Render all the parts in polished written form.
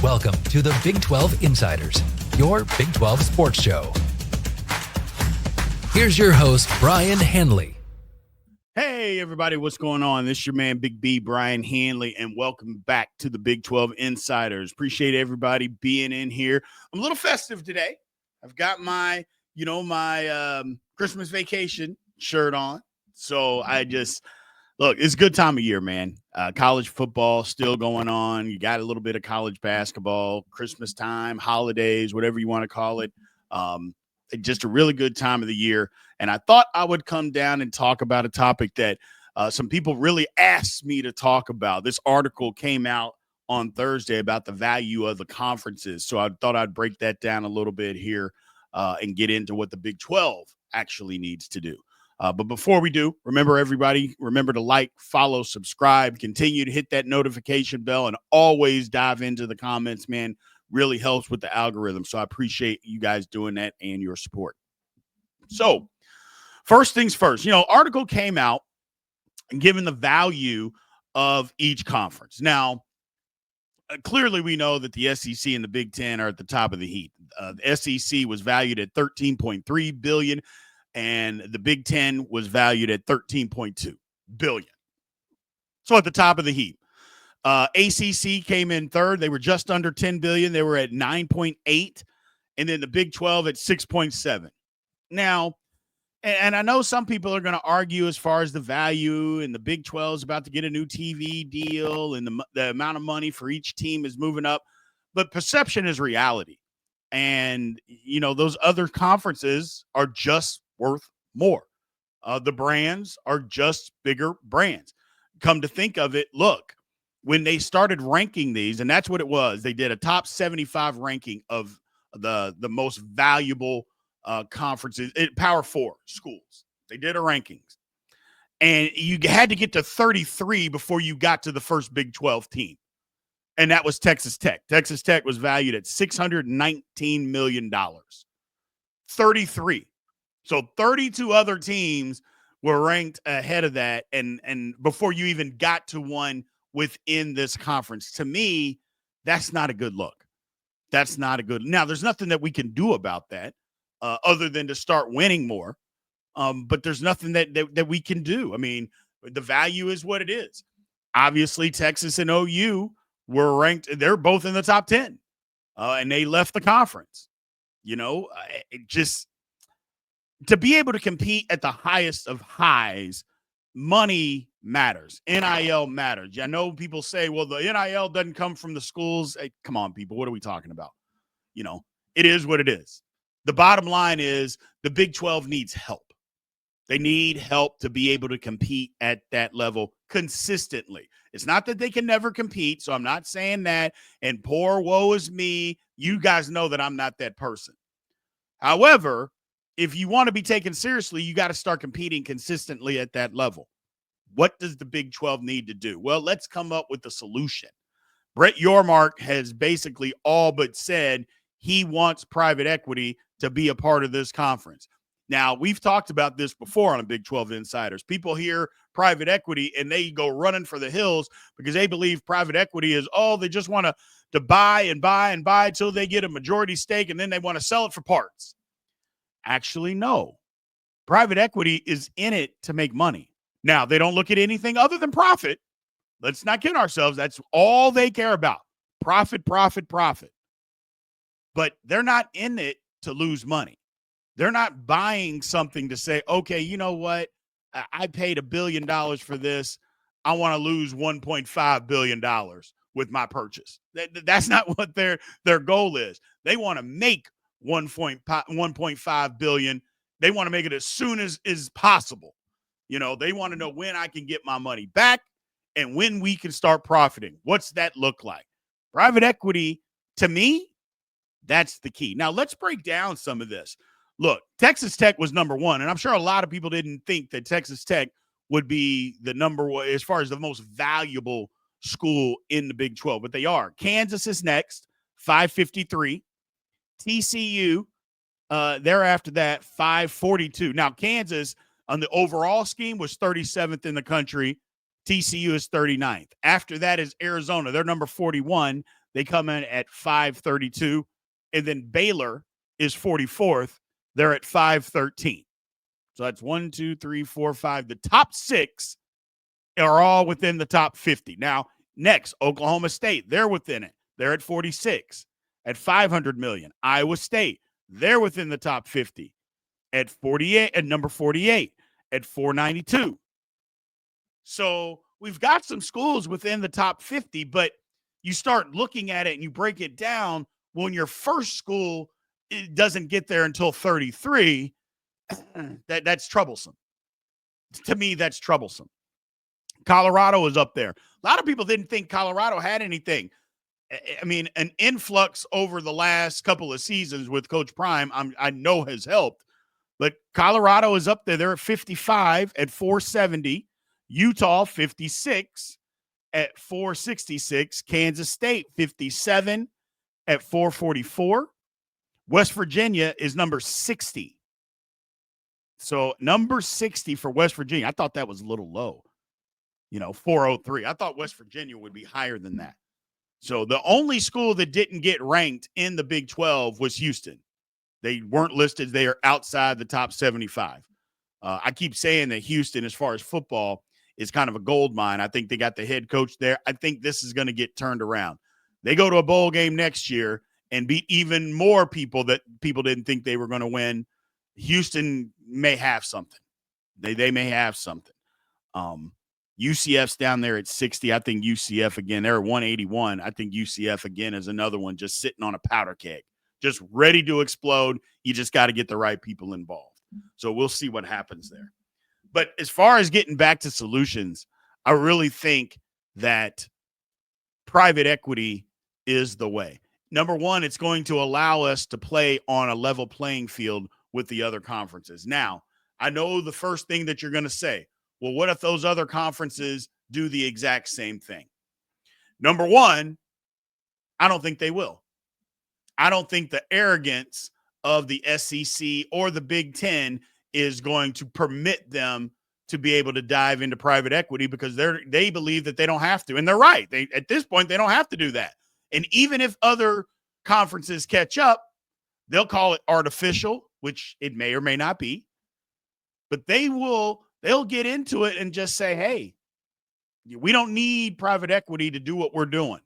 Welcome to the Big 12 Insiders, your Big 12 sports show. Here's your host, Brien Hanley. Hey, everybody, what's going on? This is your man, Big B, Brien Hanley, and welcome back to the Big 12 Insiders. Appreciate everybody being in here. I'm a little festive today. I've got my Christmas vacation shirt on. So look, it's a good time of year, man. College football still going on. You got a little bit of college basketball, Christmas time, holidays, whatever you want to call it. Just a really good time of the year. And I thought I would come down and talk about a topic that some people really asked me to talk about. This article came out on Thursday about the value of the conferences. So I thought I'd break that down a little bit here and get into what the Big 12 actually needs to do. But before we do, remember to like, follow, subscribe, continue to hit that notification bell, and always dive into the comments, man. Really helps with the algorithm. So I appreciate you guys doing that and your support. So first things first, article came out and given the value of each conference. Now, clearly we know that the SEC and the Big Ten are at the top of the heap. The SEC was valued at $13.3 billion, and the Big Ten was valued at $13.2 billion. So at the top of the heap. ACC came in third. They were just under $10 billion. They were at 9.8, and then the Big 12 at 6.7. Now, and I know some people are going to argue as far as the value, and the Big 12 is about to get a new TV deal, and the amount of money for each team is moving up. But perception is reality. And, those other conferences are just worth more. The brands are just bigger brands. Come to think of it, look, when they started ranking these, and that's what it was, they did a top 75 ranking of the most valuable conferences, Power 4 schools. They did a rankings. And you had to get to 33 before you got to the first Big 12 team. And that was Texas Tech. Texas Tech was valued at $619 million. 33. So 32 other teams were ranked ahead of that. And before you even got to one within this conference. To me, that's not a good look. That's not a good. Now, there's nothing that we can do about that other than to start winning more. But there's nothing that we can do. I mean, the value is what it is. Obviously, Texas and OU were ranked. They're both in the top 10, and they left the conference. Just to be able to compete at the highest of highs, money matters. NIL matters. I know people say, well, the NIL doesn't come from the schools. Hey, come on, people. What are we talking about? It is what it is. The bottom line is the Big 12 needs help. They need help to be able to compete at that level consistently. It's not that they can never compete, so I'm not saying that. And poor woe is me. You guys know that I'm not that person. However, if you want to be taken seriously, you got to start competing consistently at that level. What does the Big 12 need to do? Well, let's come up with a solution. Brett Yormark has basically all but said he wants private equity to be a part of this conference. Now, we've talked about this before on Big 12 Insiders. People hear private equity and they go running for the hills because they believe private equity is, they just want to buy and buy and buy until they get a majority stake and then they want to sell it for parts. Actually, no. Private equity is in it to make money. Now, they don't look at anything other than profit. Let's not kid ourselves. That's all they care about. Profit, profit, profit. But they're not in it to lose money. They're not buying something to say, okay, you know what? I paid $1 billion for this. I want to lose $1.5 billion with my purchase. That's not what their goal is. They want to make $1.5 billion. They want to make it as soon as is possible. They want to know when I can get my money back and when we can start profiting. What's that look like? Private equity, to me, that's the key. Now, let's break down some of this. Look, Texas Tech was number one, and I'm sure a lot of people didn't think that Texas Tech would be the number one as far as the most valuable school in the Big 12, but they are. Kansas is next, 553. TCU, thereafter that, 542. Now, Kansas, on the overall scheme, was 37th in the country. TCU is 39th. After that is Arizona. They're number 41. They come in at 532. And then Baylor is 44th. They're at 513. So that's 1, 2, 3, 4, 5. The top 6 are all within the top 50. Now, next, Oklahoma State, they're within it. They're at 46, at 500 million. Iowa State, they're within the top 50 at 48, at number 48, at 492. So we've got some schools within the top 50, but you start looking at it and you break it down. When your first school it doesn't get there until 33, that's troublesome. To me, that's troublesome. Colorado is up there. A lot of people didn't think Colorado had anything. I mean, an influx over the last couple of seasons with Coach Prime, I know has helped. But Colorado is up there. They're at 55 at 470. Utah, 56 at 466. Kansas State, 57 at 444. West Virginia is number 60. So number 60 for West Virginia. I thought that was a little low. 403. I thought West Virginia would be higher than that. So the only school that didn't get ranked in the Big 12 was Houston. They weren't listed. They are outside the top 75. I keep saying that Houston, as far as football, is kind of a gold mine. I think they got the head coach there. I think this is going to get turned around. They go to a bowl game next year and beat even more people that people didn't think they were going to win. Houston may have something. They may have something. UCF's down there at 60. I think UCF, again, they're at 181. I think UCF, again, is another one just sitting on a powder keg, just ready to explode. You just got to get the right people involved. So we'll see what happens there. But as far as getting back to solutions, I really think that private equity is the way. Number one, it's going to allow us to play on a level playing field with the other conferences. Now, I know the first thing that you're going to say, well, what if those other conferences do the exact same thing? Number one, I don't think they will. I don't think the arrogance of the SEC or the Big Ten is going to permit them to be able to dive into private equity because they believe that they don't have to. And they're right. At this point, they don't have to do that. And even if other conferences catch up, they'll call it artificial, which it may or may not be. But they'll get into it and just say, hey, we don't need private equity to do what we're doing.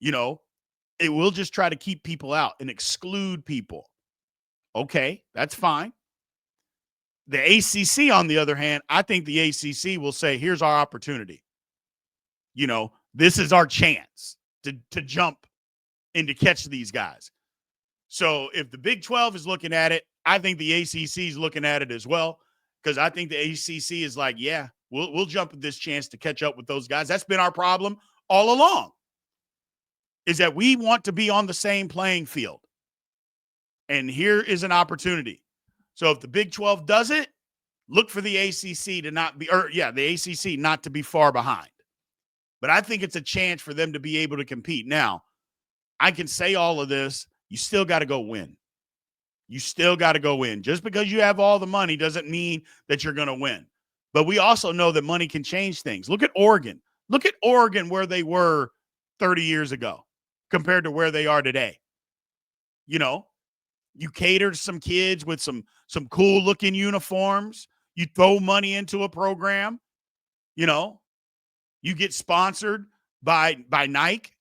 It will just try to keep people out and exclude people. Okay, that's fine. The ACC, on the other hand, I think the ACC will say, here's our opportunity. This is our chance to jump and to catch these guys. So if the Big 12 is looking at it, I think the ACC is looking at it as well, because I think the ACC is like, yeah, we'll jump at this chance to catch up with those guys. That's been our problem all along, is that we want to be on the same playing field. And here is an opportunity. So if the Big 12 does it, look for the ACC to not be, the ACC not to be far behind. But I think it's a chance for them to be able to compete. Now, I can say all of this. You still got to go win. You still got to go win. Just because you have all the money doesn't mean that you're going to win. But we also know that money can change things. Look at Oregon. Look at Oregon where they were 30 years ago compared to where they are today. You cater to some kids with some cool looking uniforms. You throw money into a program. You get sponsored by Nike.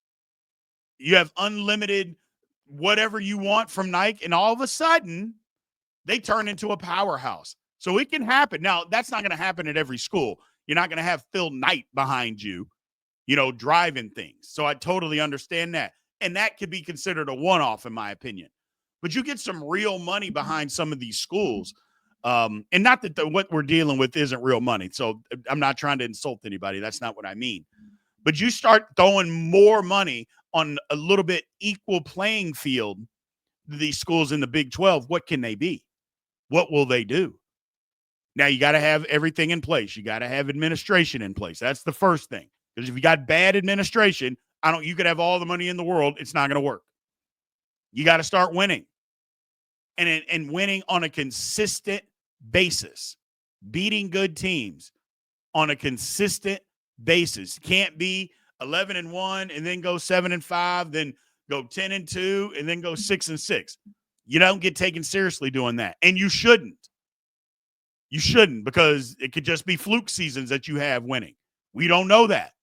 You have unlimited whatever you want from Nike, and all of a sudden they turn into a powerhouse. So it can happen. Now, that's not going to happen at every school. You're not going to have Phil Knight behind you, driving things. So I totally understand that. And that could be considered a one-off, in my opinion. But you get some real money behind some of these schools. And not that what we're dealing with isn't real money. So I'm not trying to insult anybody. That's not what I mean. But you start throwing more money on a little bit equal playing field to these schools in the Big 12. What can they be? What will they do? Now, you got to have everything in place. You got to have administration in place. That's the first thing. Because if you got bad administration, you could have all the money in the world. It's not going to work. You got to start winning. And winning on a consistent basis. Beating good teams on a consistent basis. Can't be 11-1, and then go 7-5, then go 10-2, and then go 6-6. You don't get taken seriously doing that, and you shouldn't. You shouldn't, because it could just be fluke seasons that you have winning. We don't know that.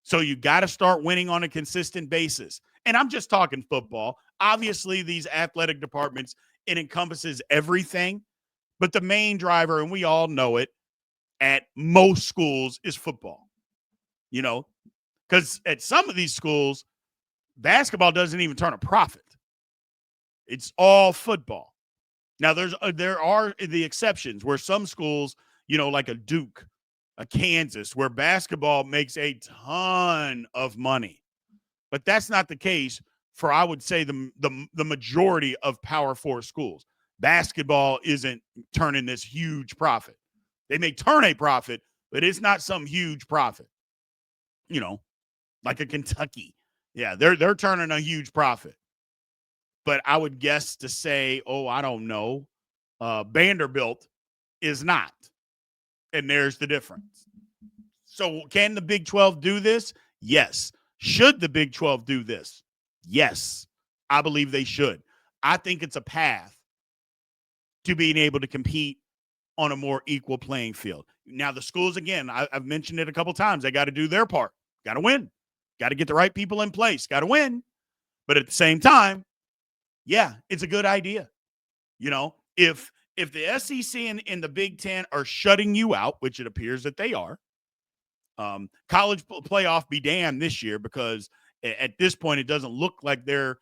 So you got to start winning on a consistent basis. And I'm just talking football. Obviously, these athletic departments, it encompasses everything. But the main driver, and we all know it, at most schools is football. You know, because at some of these schools, basketball doesn't even turn a profit. It's all football. Now, there are the exceptions where some schools, like a Duke, a Kansas, where basketball makes a ton of money. But that's not the case for, I would say, the majority of Power 4 schools. Basketball isn't turning this huge profit. They may turn a profit, but it's not some huge profit. Like a Kentucky. Yeah, they're turning a huge profit. But I would guess to say, I don't know, Vanderbilt is not. And there's the difference. So can the Big 12 do this? Yes. Should the Big 12 do this? Yes. I believe they should. I think it's a path to being able to compete on a more equal playing field. Now, the schools, again, I've mentioned it a couple times. They got to do their part. Got to win. Got to get the right people in place. Got to win. But at the same time, yeah, it's a good idea. If the SEC and the Big Ten are shutting you out, which it appears that they are, college playoff be damned this year, because at this point it doesn't look like the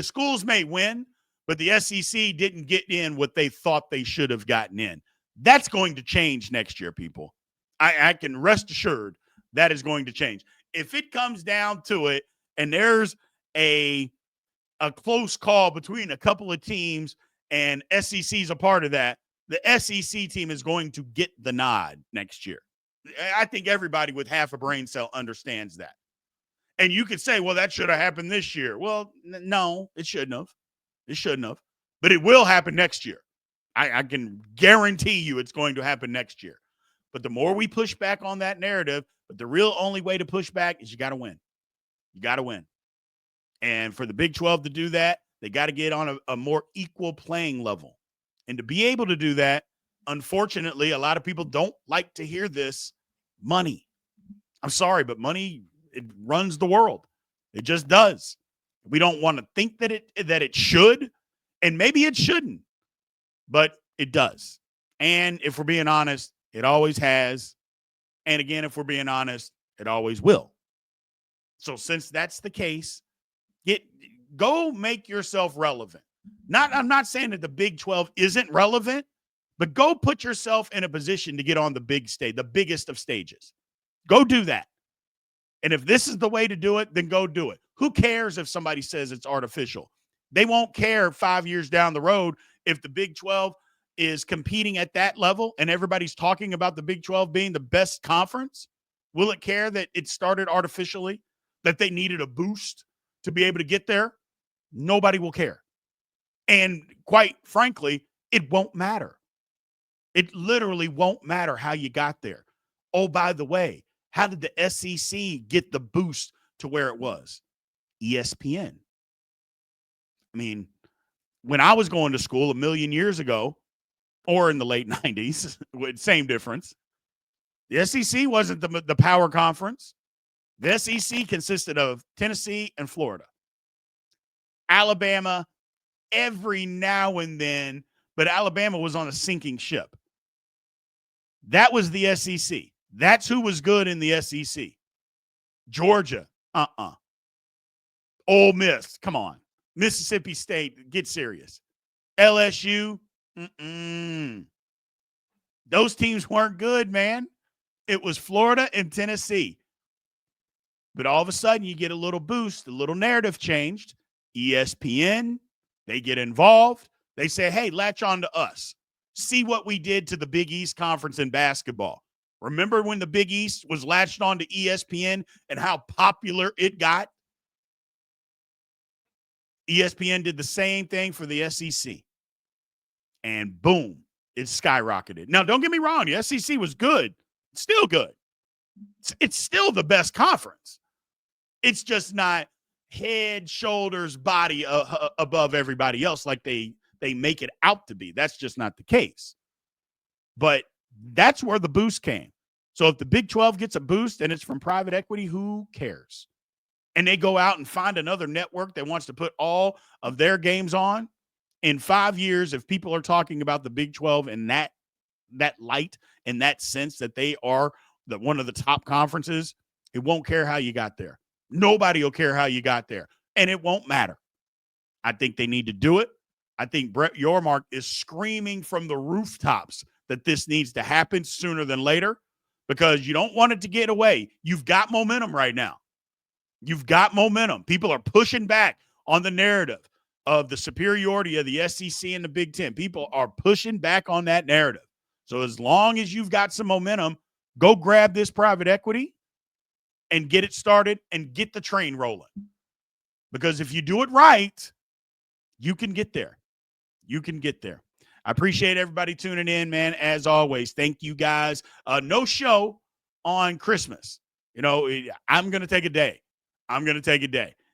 schools may win, but the SEC didn't get in what they thought they should have gotten in. That's going to change next year, people. I can rest assured that is going to change. If it comes down to it and there's a close call between a couple of teams and SEC's a part of that, the SEC team is going to get the nod next year. I think everybody with half a brain cell understands that. And you could say, well, that should have happened this year. Well, no, it shouldn't have. It shouldn't have. But it will happen next year. I can guarantee you it's going to happen next year. But the more we push back on that narrative, but the real only way to push back is you got to win. You got to win. And for the Big 12 to do that, they got to get on a more equal playing level. And to be able to do that, unfortunately, a lot of people don't like to hear this: money. I'm sorry, but money, it runs the world. It just does. We don't want to think that it should, and maybe it shouldn't, but it does. And if we're being honest, it always has. And again, if we're being honest, it always will. So since that's the case, go make yourself relevant. I'm not saying that the Big 12 isn't relevant, but go put yourself in a position to get on the big stage, the biggest of stages. Go do that. And if this is the way to do it, then go do it. Who cares if somebody says it's artificial? They won't care 5 years down the road if the Big 12 is competing at that level and everybody's talking about the Big 12 being the best conference. Will it care that it started artificially, that they needed a boost to be able to get there? Nobody will care. And quite frankly, it won't matter. It literally won't matter how you got there. Oh, by the way, how did the SEC get the boost to where it was? ESPN. I mean, when I was going to school a million years ago, or in the late 90s, same difference. The SEC wasn't the power conference. The SEC consisted of Tennessee and Florida. Alabama, every now and then, but Alabama was on a sinking ship. That was the SEC. That's who was good in the SEC. Georgia, Ole Miss, come on. Mississippi State, get serious. LSU, those teams weren't good, man. It was Florida and Tennessee. But all of a sudden, you get a little boost, a little narrative changed. ESPN, they get involved. They say, hey, latch on to us. See what we did to the Big East Conference in basketball. Remember when the Big East was latched on to ESPN and how popular it got? ESPN did the same thing for the SEC. And boom, it skyrocketed. Now, don't get me wrong. The SEC was good. It's still good. It's still the best conference. It's just not head, shoulders, body above everybody else like they make it out to be. That's just not the case. But that's where the boost came. So if the Big 12 gets a boost and it's from private equity, who cares? And they go out and find another network that wants to put all of their games on. In 5 years, if people are talking about the Big 12 in that light, in that sense that they are one of the top conferences, it won't care how you got there. Nobody will care how you got there, and it won't matter. I think they need to do it. I think Brett Yormark is screaming from the rooftops that this needs to happen sooner than later because you don't want it to get away. You've got momentum right now. You've got momentum. People are pushing back on the narrative of the superiority of the SEC and the Big Ten. People are pushing back on that narrative. So as long as you've got some momentum, go grab this private equity and get it started and get the train rolling. Because if you do it right, you can get there. You can get there. I appreciate everybody tuning in, man. As always, thank you guys. No show on Christmas. You know, I'm going to take a day.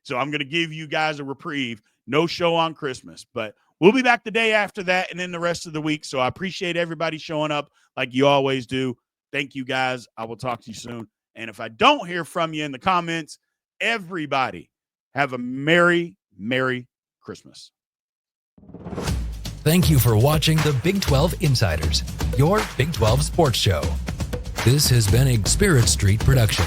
So I'm going to give you guys a reprieve. No show on Christmas, but we'll be back the day after that and then the rest of the week. So I appreciate everybody showing up like you always do. Thank you, guys. I will talk to you soon. And if I don't hear from you in the comments, everybody have a Merry, Merry Christmas. Thank you for watching the Big 12 Insiders, your Big 12 sports show. This has been a Spirit Street production.